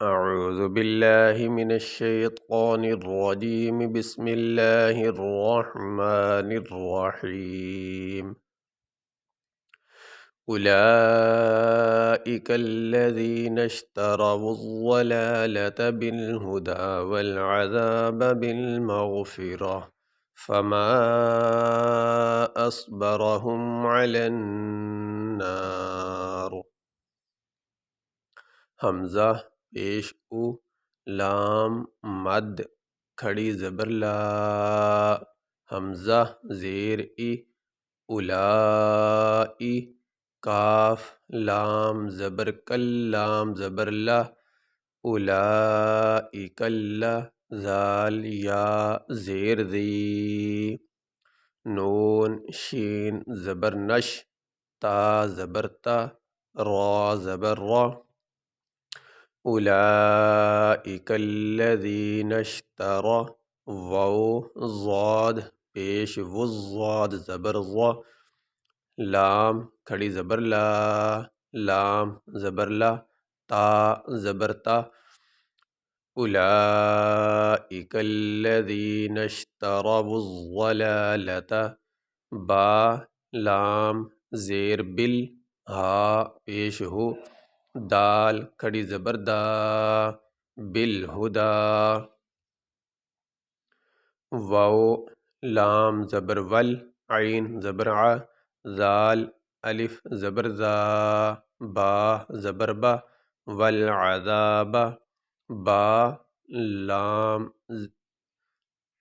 أعوذ بالله من الشيطان الرجيم بسم الله الرحمن الرحيم أولئك الذين اشتروا الضلالة بالهدى والعذاب بالمغفرة فما أصبرهم على النار حمزہ پیش او، لام مد کھڑی زبر لا، حمزہ زیر ای، اولائی، کاف لام زبر کل، لام زبر لا، اولائک اللہ، زال یا زیر ذی، نون شین زبر نش، تا زبر تا، را زبر را، اولئک الذین اشتروا، واو ضاد پیش والضاد زبر ضا، لام کھڑی زبر لا، لام زبر لا، تا زبر تا، اولئک الذین اشتروا الضلالة، با لام زیر بل، ہا پیش ہو، دال کھڑی زبر دا، بالہدا، واو لام زبر ول، عین زبر ع، ذال الف زبر ذا، با زبر با، والعذاب، با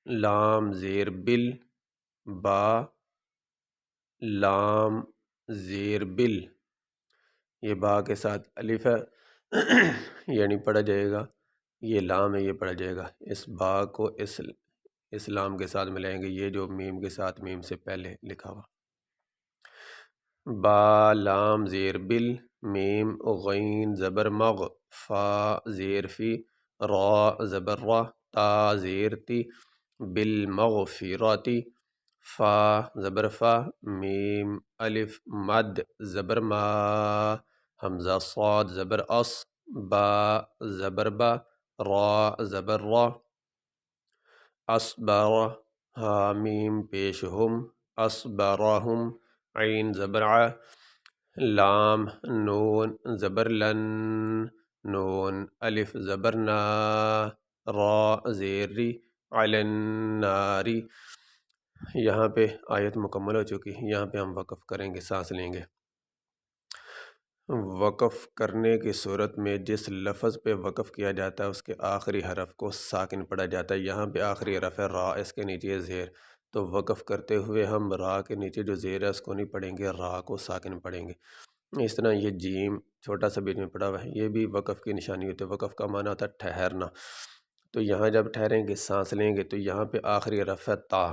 لام زیر بل، با لام زیر بل، یہ با کے ساتھ الف ہے یہ نہیں پڑھا جائے گا، یہ لام ہے یہ پڑھا جائے گا، اس با کو اس لام کے ساتھ ملائیں گے، یہ جو میم کے ساتھ میم سے پہلے لکھا ہوا، با لام زیر بل، میم غین زبر مغ، فا زیر فی، را زبر را، تا زیر تی، بالمغفرتی، فا زبر فا، میم الف مد زبر ما، حمزہ صاد زبر اس، با زبر با، را زبر را، اصبر، حامیم پیش ہم، اصبرہم، عین زبر ع، لام نون زبر لن، نون الف زبر نا، را زیر ری، علی النار، یہاں پہ آیت مکمل ہو چکی، یہاں پہ ہم وقف کریں گے، سانس لیں گے۔ وقف کرنے کی صورت میں جس لفظ پہ وقف کیا جاتا ہے اس کے آخری حرف کو ساکن پڑھا جاتا ہے، یہاں پہ آخری حرف ہے را، اس کے نیچے زیر، تو وقف کرتے ہوئے ہم را کے نیچے جو زیر ہے اس کو نہیں پڑھیں گے، را کو ساکن پڑھیں گے۔ اس طرح یہ جیم چھوٹا سا بیچ میں پڑھا ہوا ہے، یہ بھی وقف کی نشانی ہوتی ہے، وقف کا معنی ہوتا ہے ٹھہرنا، تو یہاں جب ٹھہریں گے سانس لیں گے تو یہاں پہ آخری حرف ہے تا،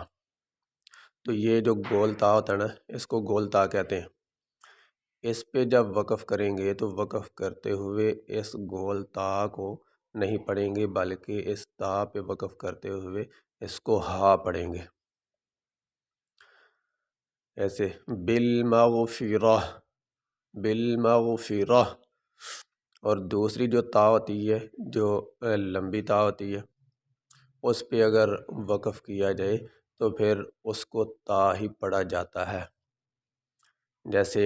تو یہ جو گول تا ہوتا ہے نا اس کو گول تا کہتے ہیں، اس پہ جب وقف کریں گے تو وقف کرتے ہوئے اس گول تا کو نہیں پڑھیں گے بلکہ اس تا پہ وقف کرتے ہوئے اس کو ہا پڑھیں گے، ایسے بالمغفرہ، بالمغفرہ، اور دوسری جو تا ہوتی ہے جو لمبی تا ہوتی ہے اس پہ اگر وقف کیا جائے تو پھر اس کو تا ہی پڑھا جاتا ہے، جیسے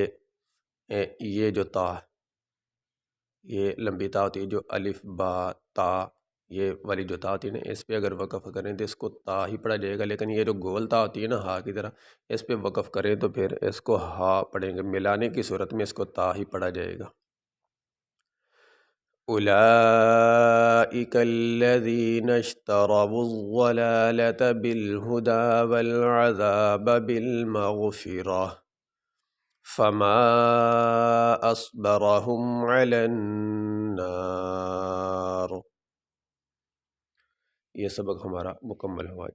یہ جو تا، یہ لمبی تا ہوتی ہے جو الف با تا، یہ والی جو تا ہوتی ہے نا اس پہ اگر وقف کریں تو اس کو تا ہی پڑھا جائے گا، لیکن یہ جو گول تا ہوتی ہے نا ہا کی طرح، اس پہ وقف کریں تو پھر اس کو ہا پڑھیں گے، ملانے کی صورت میں اس کو تا ہی پڑھا جائے گا۔ اولئک الذین اشتروا الضلالة بالہدى والعذاب بالمغفرة فما اصبرهم علی النار، یہ سبق ہمارا مکمل ہوا۔